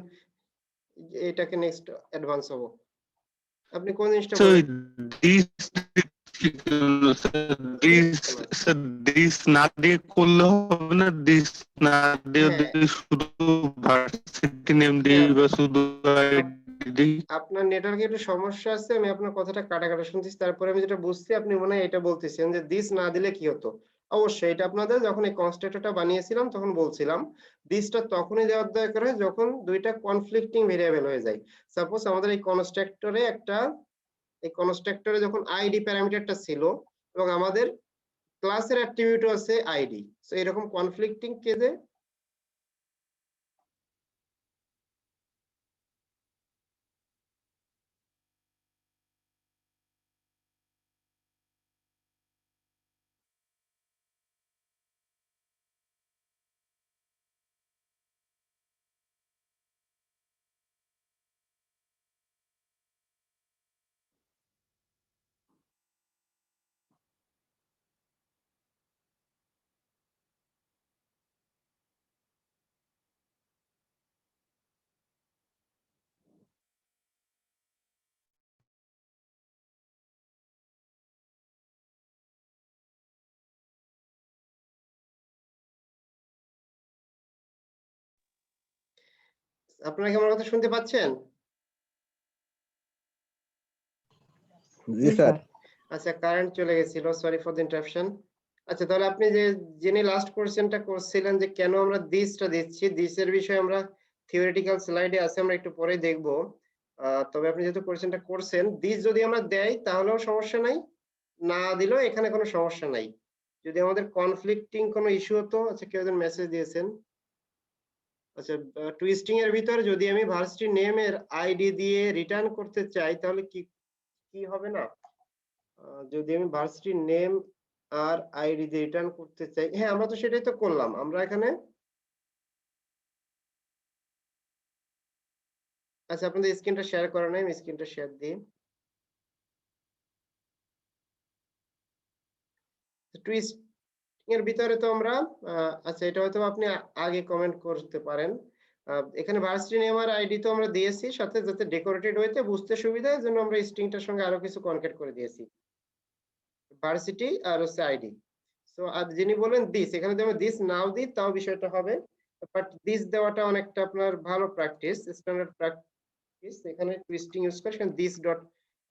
এটাকে নেক্সট অ্যাডভান্স হব। আপনি কোন জিনিসটা স্যার বলেন? দিস দিস কেন? স্যার দিস না দিয়ে করলে হবে না? দিস না দিয়ে হ্যাঁ যদি শুধু ভার্সিটি নেম দিই হ্যাঁ, বা শুধু আপ- আইডি দিই? আপনার নেটওয়ার্কে একটু সমস্যা আছে, আমি আপনার কথাটা কাটা কাটা শুনতেছি, তারপরে আমি যেটা বুঝছি আপনি মনে হয় এটা বলতেছেন যে দিস না দিলে কি হতো। অবশ্যই এটা আপনাদের যখন এই কনস্ট্রাক্টরটা বানিয়েছিলাম তখন বলছিলাম দিসটা তখনই দেওয়ার দরকার হয় যখন দুইটা কনফ্লিক্টিং ভেরিয়েবল হয়ে যায়। সাপোজ আমাদের এই কনস্ট্রাক্টরে যখন আইডি প্যারামিটারটা ছিল এবং আমাদের ক্লাসের অ্যাট্রিবিউটও আছে আইডি, সো এরকম কনফ্লিক্টিং কেসে আপনারা কি আমার কথা শুনতে পাচ্ছেন? জি স্যার। আচ্ছা, কারেন্ট চলে গেছিল, সরি ফর দ্য ইন্টারাপশন। আচ্ছা, তাহলে আপনি যে যিনি লাস্ট কোশ্চেনটা করছিলেন যে কেন আমরা দিসটা দিচ্ছি, দিসের বিষয়ে আমরা থিওরিটিক্যাল স্লাইডে আছে, আমরা একটু পরে দেখব। তবে আপনি যেহেতু কোশ্চেনটা করছেন, দিস যদি আমরা দেই তাহলেও সমস্যা নাই, না দিলেও এখানে কোনো সমস্যা নাই। যদি আমাদের কনফ্লিক্টিং কোনো ইস্যু হতো, আচ্ছা কেউ একজন মেসেজ দিয়েছেন, আচ্ছা টুইস্টিং এর ভিতরে যদি আমি ভার্সিটি নেম এর আইডি দিয়ে রিটার্ন করতে চাই তাহলে কি কি হবে না? যদি আমি ভার্সিটি নেম আর আইডি দিয়ে রিটার্ন করতে চাই, হ্যাঁ আমরা তো সেটাই তো করলাম। আমরা এখানে আচ্ছা আপনাদের স্ক্রিনটা শেয়ার করা নাই, আমি স্ক্রিনটা শেয়ার দিই। টুইস্টিং এর ভিতরে তো আমরা আচ্ছা এটা হয়তো আপনি আগে কমেন্ট করতে পারেন। এখানে ভার্সিটি নেম আর আইডি তো আমরা দিয়েছি, সাথে যাতে ডেকোরেটেড হইতে বুঝতে সুবিধা হয় জন্য আমরা স্ট্রিংটার সঙ্গে আরো কিছু কনক্যাট করে দিয়েছি, ভার্সিটি আর হচ্ছে আইডি। সো আর যিনি বলেন দিস, এখানে যদি আমরা দিস নাও দিই তাও বিষয়টা হবে, বাট দিস দেওয়াটা অনেকটা আপনার ভালো প্র্যাকটিস, স্ট্যান্ডার্ড প্র্যাকটিস। এখানে টুইস্টিং ইউজ করে সেখানে দিস ডট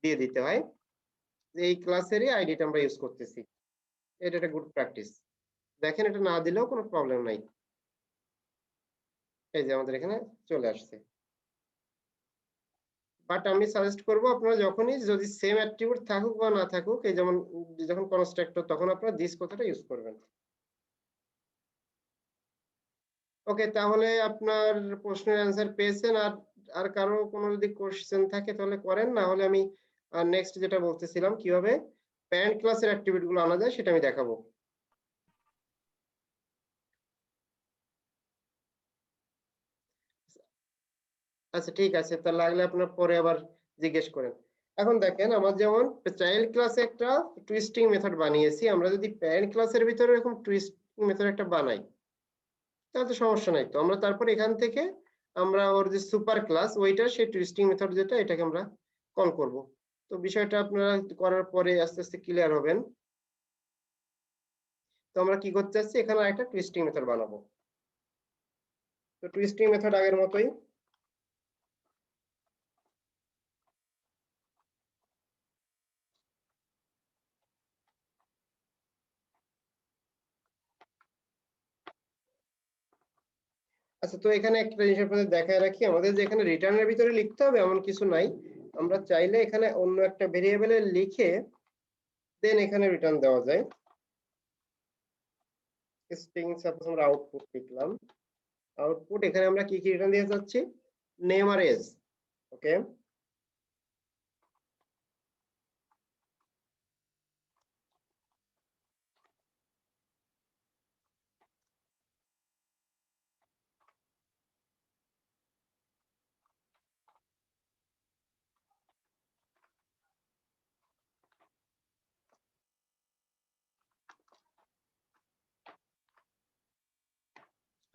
দিয়ে দিতে হয়, যে এই ক্লাসেরই আইডিটা আমরা ইউজ করতেছি। এটা একটা গুড প্র্যাকটিস। দেখেন এটা না দিলেও কোনো প্রবলেম নাই, এই যে আমাদের এখানে চলে আসছে। বাট আমি সাজেস্ট করব আপনারা যখনই যদি সেম অ্যাট্রিবিউট থাকুক বা না থাকুক, এই যেমন যখন কনস্ট্রাক্টর তখন আপনারা দিস কথাটা ইউজ করবেন। ওকে, তাহলে আপনার প্রশ্নের অ্যান্সার পেয়েছেন। আর আর কারো কোনো যদি কোশ্চেন থাকে তাহলে করেন, না হলে আমি নেক্সট যেটা বলতেছিলাম কিভাবে প্যারেন্ট ক্লাসের অ্যাক্টিভিটি গুলো আনা যায় সেটা আমি দেখাবো। আচ্ছা ঠিক আছে, তা লাগলে আপনার পরে আবার জিজ্ঞেস করেন। এখন দেখেন আমার যেমন চাইল্ড ক্লাসে একটা টুইস্টিং মেথড বানিয়েছি, আমরা যদি প্যারেন্ট ক্লাসের ভিতরে এরকম টুইস্টিং মেথড একটা বানাই তাহলে তো সমস্যা নাই। তো আমরা তারপর এখান থেকে আমরা ওর যে সুপার ক্লাস ওইটা সেই টুইস্টিং মেথড যেটা এটাকে আমরা কল করব। তো বিষয়টা আপনারা করার পরে আস্তে আস্তে ক্লিয়ার হবেন। তো আমরা কি করতে যাচ্ছি, এখানে একটা টুইস্টিং মেথড বানাবো। তো টুইস্টিং মেথড আগের মতোই, আচ্ছা তো এখানে একটা জিনিস আপনাদের দেখায় রাখি, আমাদের যে এখানে রিটার্নের ভিতরে লিখতে হবে এমন কিছু নাই। আমরা চাইলে এখানে অন্য একটা ভেরিয়েবলে লিখে দেন এখানে রিটার্ন দেওয়া যায়। স্ট্রিং সাপোজ আমরা আউটপুট লিখলাম, আউটপুট এখানে আমরা কি কি রিটার্ন দিয়ে যাচ্ছি, নেম আর এজ। ওকে,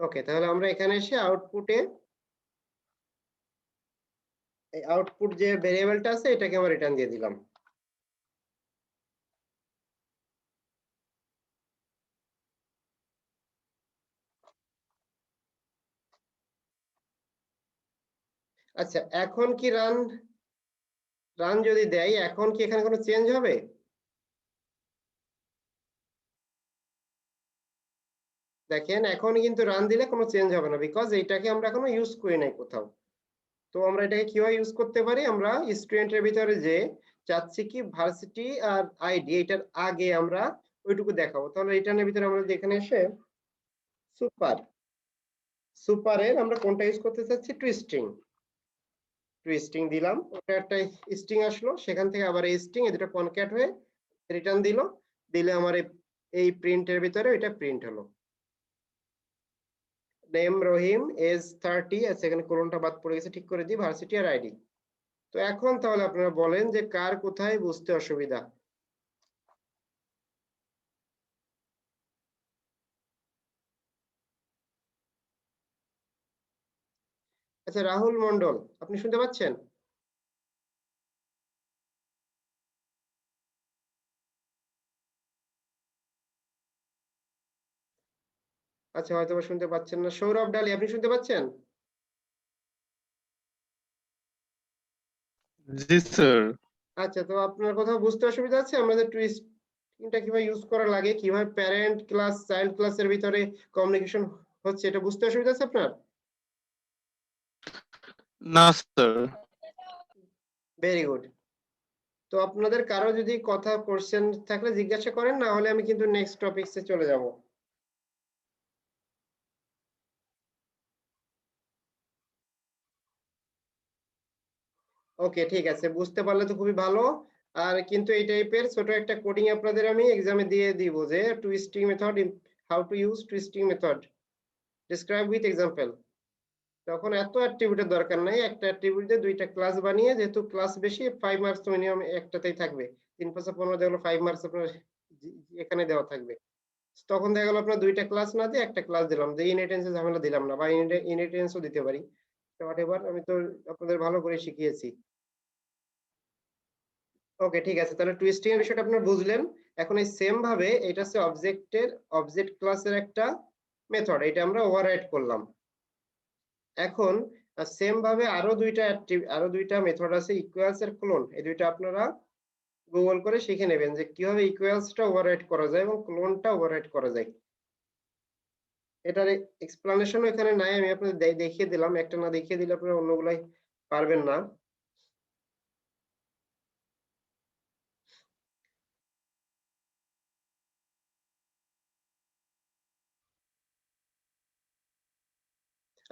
ওকে, তাহলে আমরা এখানে এসে আউটপুটে এই আউটপুট যে ভেরিয়েবলটা আছে এটাকে আমরা রিটার্ন দিয়ে দিলাম। আচ্ছা, এখন কি রান যদি দেয়, এখন কি এখানে কোনো চেঞ্জ হবে? দেখেন এখন কিন্তু রান দিলে কোনো চেঞ্জ হবে না, বিকজ এইটাকে আমরা এখনো ইউজ করি নাই কোথাও। তো আমরা এটাকে কিভাবে ইউজ করতে পারি, আমরা স্টুডেন্টের ভিতরে যে চাচ্ছি কি ভার্সিটি আর আইডি, এটার আগে আমরা ওইটুকু দেখাবো। তাহলে রিটার্নের ভিতরে আমরা যেখানে এসে সুপারের আমরা কোনটা ইউজ করতে চাচ্ছি, টু স্ট্রিং দিলাম, ওটা একটা স্ট্রিং আসলো, সেখান থেকে আবার এই স্ট্রিং এই দুটো কনক্যাট হয়ে রিটার্ন দিলে আমার এই প্রিন্টের ভিতরে এটা প্রিন্ট হলো। নেম রহিম, এজ 30, আচ্ছা এখানে কোলনটা বাদ পড়ে গেছে, ঠিক করে দিই, ভার্সিটি আর আইডি। তো এখন তাহলে আপনারা বলেন যে কার কোথায় বুঝতে অসুবিধা? আচ্ছা রাহুল মন্ডল, আপনি শুনতে পাচ্ছেন? আচ্ছা হয়তো বা শুনতে পাচ্ছেন না। সৌরভ ডালি, আপনি শুনতে পাচ্ছেন? জি স্যার। আচ্ছা, তো আপনার কোথাও বুঝতে অসুবিধা আছে আমাদের টুইস্টটা কিভাবে ইউজ করা লাগে, কিভাবে প্যারেন্ট ক্লাস চাইল্ড ক্লাসের ভিতরে কমিউনিকেশন হচ্ছে, এটা বুঝতে অসুবিধা আছে আপনার? না স্যার। Very good. তো আপনাদের কারো যদি কথা কোশ্চেন থাকলে জিজ্ঞাসা করেন, না হলে আমি কিন্তু নেক্সট টপিকসে চলে যাব। ওকে ঠিক আছে, বুঝতে পারলে তো খুবই ভালো। আর কিন্তু এই টাইপের ছোট একটা কোডিং আপনাদের আমি এক্সামে দিয়ে দিব, যে twisting method, how to use twisting method, describe with example. তখন এত অ্যাট্রিবিউটের দরকার নাই, একটা অ্যাট্রিবিউটে দুইটা ক্লাস বানিয়ে, যেহেতু ক্লাস বেশি 5 মার্কস তো মিনিমাম একটাতেই থাকবে, 3 5 15 দেখলো 5 মার্কস আপনার এখানে দেওয়া থাকবে। তখন দেখা গেল আপনার দুইটা ক্লাস না দিয়ে একটা ক্লাস দিলাম, যে ইনহেরিটেন্সে ঝামেলা দিলাম না, বা ইনহেরিটেন্সও দিতে পারি, হোয়াটএভার, আমি তো আপনাদের ভালো করে শিখিয়েছি। ওকে ঠিক আছে, তাহলে টুইস্টিং এর বিষয়টা আপনারা বুঝলেন। এখন এই সেম ভাবে এটা হচ্ছে অবজেক্ট ক্লাসের একটা মেথড, এটা আমরা ওভাররাইড করলাম। এখন সেম ভাবে আরো দুইটা মেথড আছে, ইকুয়ালস এর ক্লোন। এই দুইটা আপনারা গুগল করে শিখে নেবেন যে কিভাবে ইকুয়ালসটা ওভাররাইড করা যায় এবং ক্লোনটা ওভাররাইড করা যায়। এটার এক্সপ্লানেশন এখানে নাই, আমি আপনাদের দেখিয়ে দিলাম, একটা না দেখিয়ে দিলে আপনারা অন্যগুলাই পারবেন না।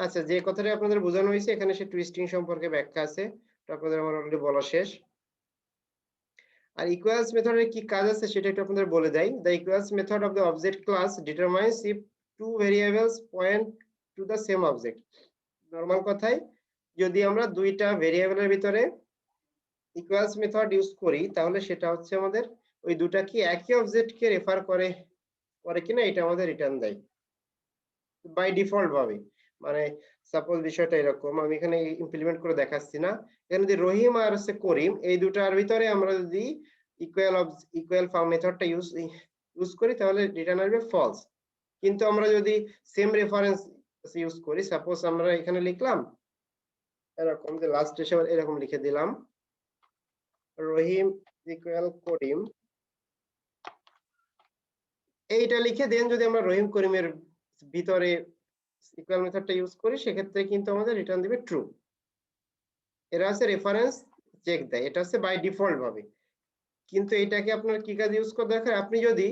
আচ্ছা, যে কথাটা আপনাদের বোঝানো হয়েছে এখানে সে টুইস্টিং সম্পর্কে ব্যাখ্যা আছে, তো আপনাদের আমার অলরেডি বলা শেষ। আর ইকুয়ালস মেথডের কি কাজ আছে সেটা একটু আপনাদের বলে দেই। The equals method of the object class determines if two variables point to the same object. Normal কথায় যদি আমরা দুইটা ভেরিয়েবলের ভিতরে ইকুয়ালস মেথড ইউজ করি, তাহলে সেটা হচ্ছে আমাদের ওই দুটা কি একই অবজেক্টকে রেফার করে কিনা এটা আমাদের রিটার্ন দেয় বাই ডিফল্ট ভাবে। মানে সাপোজ বিষয়টা এরকম, আমি এখানে ইমপ্লিমেন্ট করে দেখাচ্ছি না, এখানে যদি রহিম আর হচ্ছে করিম এই দুটার ভিতরে আমরা যদি ইকুয়াল ফর্ম মেথডটা ইউজ করি, তাহলে রিটার্ন আসবে ফলস। কিন্তু আমরা যদি সেম রেফারেন্স ইউজ করি, সাপোজ আমরা এখানে লিখলাম এরকম, যে লাস্ট এসে এরকম লিখে দিলাম রহিম ইকুয়াল করিম, এইটা লিখে দেন যদি আমরা রহিম করিমের ভিতরে ইকুয়াল মেথডটা ইউজ করি, সেক্ষেত্রে কিন্তু আমাদের রিটার্ন দিবে ট্রু। এরা আছে রেফারেন্স চেক দেয়, এটা হচ্ছে বাই ডিফল্ট ভাবে। কিন্তু এটাকে আপনার কি কাজ ইউজ করে দরকার, আপনি যদি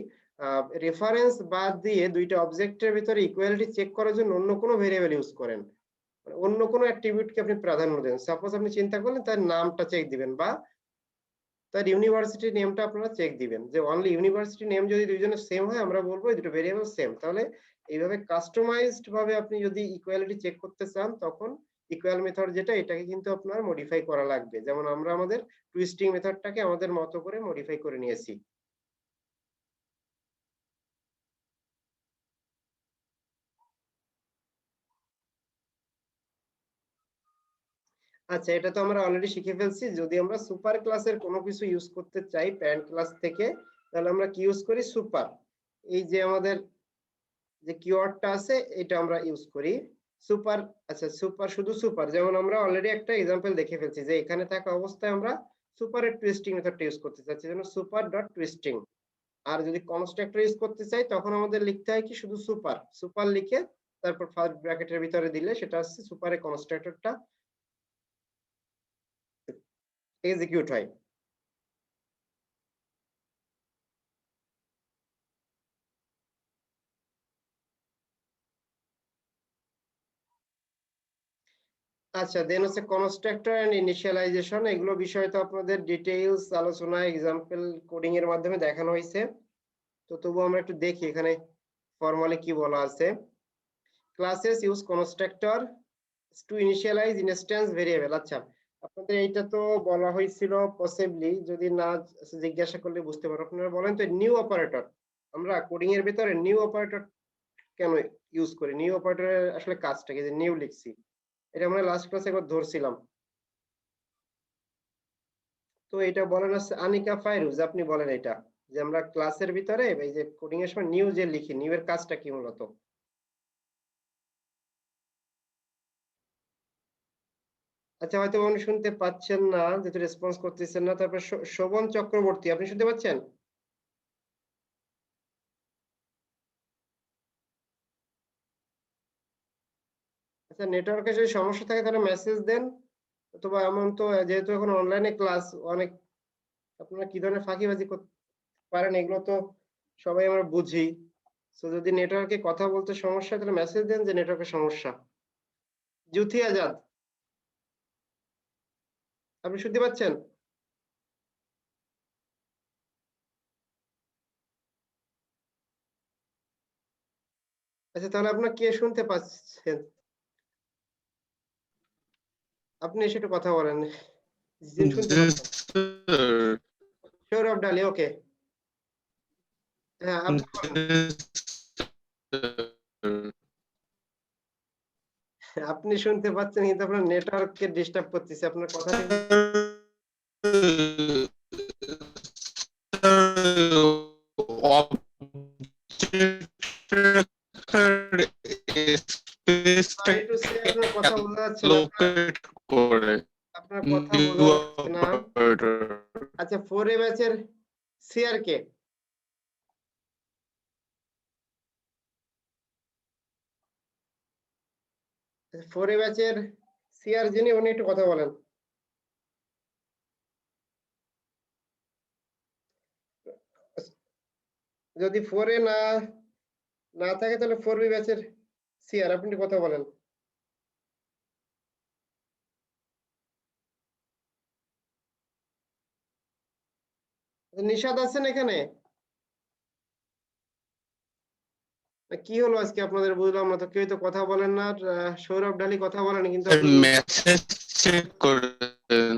রেফারেন্স বাদ দিয়ে দুইটা অবজেক্টের ভিতরে ইকুয়ালিটি চেক করার জন্য অন্য কোনো ভেরিয়েবল ইউজ করেন, মানে অন্য কোনো অ্যাট্রিবিউটকে আপনি প্রাধান্য দেন, সাপোজ আপনি চিন্তা করলেন তার নামটা চেক দিবেন বা তার ইউনিভার্সিটি নেমটা আপনারা চেক দিবেন, যে অনলি ইউনিভার্সিটি নেম যদি দুইজনের সেম হয় আমরা বলবো এই দুটো ভেরিয়েবল সেম। তাহলে এইভাবে কাস্টমাইজড ভাবে আপনি যদি ইকুয়ালিটি চেক করতে চান, তখন ইকুয়াল মেথড যেটা, এটাকে কিন্তু আপনার মডিফাই করা লাগবে। যেমন আমরা আমাদের টুইস্টিং মেথডটাকে আমাদের মতো করে মডিফাই করে নিয়েছি। আচ্ছা, এটা তো আমরা অলরেডি শিখে ফেলছি। যদি আমরা সুপার ক্লাসের কোনো কিছু ইউজ করতে চাই প্যারেন্ট ক্লাস থেকে, তাহলে আমরা কি ইউজ করি? সুপার। এই যে আমাদের যে কিওয়ার্ডটা আছে এটা আমরা ইউজ করি সুপার। আচ্ছা, সুপার, শুধু সুপার। যেমন আমরা অলরেডি একটা এক্সাম্পল দেখে ফেলছি যে এখানে থাকা অবস্থায় আমরা সুপারের টুইস্টিং মেথডটা ইউজ করতে চাচ্ছি, যেন সুপার ডট টুইস্টিং। আর যদি কনস্ট্রাক্টর ইউজ করতে চাই তখন আমাদের লিখতে হয় কি? শুধু সুপার। সুপার লিখে তারপর ফার্স্ট ব্র্যাকেটের ভিতরে দিলে সেটা হচ্ছে সুপারের কনস্ট্রাক্টরটা এক্সিকিউট হয়। আচ্ছা, দেন হচ্ছে কনস্ট্রাক্টর এন্ড ইনিশিয়ালাইজেশন। এগুলো বিষয় তো আপনাদের ডিটেইলস আলোচনা এক্সাম্পল কোডিং এর মাধ্যমে দেখানো হয়েছে। তো তবু আমরা একটু দেখি এখানে ফর্মালি কি বলা আছে। Classes use constructor to initialize instance variable. আচ্ছা, আপনাদের এইটা তো বলা হয়েছিল পসিবলি, যদি না জিজ্ঞাসা করলে বুঝতে পারো। আপনারা বলেন তো নিউ অপারেটর, আমরা কোডিং এর ভিতরে নিউ অপারেটর কেন ইউজ করি? নিউ অপারেটরের আসলে কাজটা কি? যে নিউ লিখছি, এটা আমরা লাস্ট ক্লাসে একবার ধরছিলাম। তো এটা বলেন হচ্ছে আনিকা ফাইরুজ, আপনি বলেন এটা, যে আমরা ক্লাসের ভিতরে এই যে কোডিং এর সময় নিউ যে লিখি, নিউ এর কাজটা কি মূলত? আচ্ছা, হয়তো উনি শুনতে পাচ্ছেন না, যেহেতু রেসপন্স করতেছেন না। তারপর শোভন চক্রবর্তী, আপনি শুনতে পাচ্ছেন? আচ্ছা, নেটওয়ার্কে যদি সমস্যা থাকে তাহলে মেসেজ দেন, অথবা এমন তো যেহেতু এখন অনলাইনে ক্লাস, অনেক আপনারা কি ধরনের ফাঁকিবাজি করতে পারেন এগুলো তো সবাই আমরা বুঝি। তো যদি নেটওয়ার্কে কথা বলতে সমস্যা হয় তাহলে মেসেজ দেন যে নেটওয়ার্কের সমস্যা। জুথি আজাদ, আপনি শুনতে পাচ্ছেন? আচ্ছা, তাহলে আপনার কে শুনতে পাচ্ছেন? আপনি এসে একটু কথা বলেন। জিন শুনতে Yes, পাচ্ছেন? sir. সৌরভ ডালি, ওকে। হ্যাঁ, আপনি বলেন। Yes, sir. আপনি শুনতে পাচ্ছেন কিন্তু আপনার নেটওয়ার্ককে ডিস্টার্ব করতেছে, আপনার কথা ঠিক Sorry to say, আপনার কথা বোঝা যাচ্ছে না। লোকেট করে আপনার কথা বোঝা নিউ যাচ্ছে না। অপারেটর আচ্ছা, 4A ব্যাচের সিআর কে? আচ্ছা, 4A ব্যাচের সিআর যিনি, উনি একটু কথা বলেন। যদি 4A না থাকে তাহলে 4B ব্যাচের সিআর, আপনি একটু কথা বলেন। নিশাদ আছেন এখানে? কি হলো আজকে আপনাদের? বুঝলাম না তো, কেউ তো কথা বলেন না। আর, সৌরভ ডালি কথা বলেন কিন্তু আপনি মেসেজ চেক করেন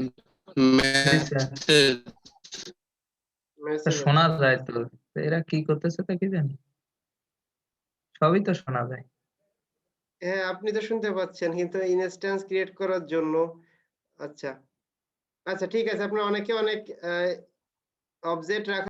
মেসেজ মেসেজ। শোনা যায় তো, তো এরা কি করতেছে তা কি জানি, সবই তো শোনা যায়। হ্যাঁ, আপনি তো শুনতে পাচ্ছেন কিন্তু ইনস্ট্যান্স ক্রিয়েট করার জন্য। আচ্ছা, আচ্ছা, ঠিক আছে। আপনার অনেকে অনেক অবজেক্ট রাখা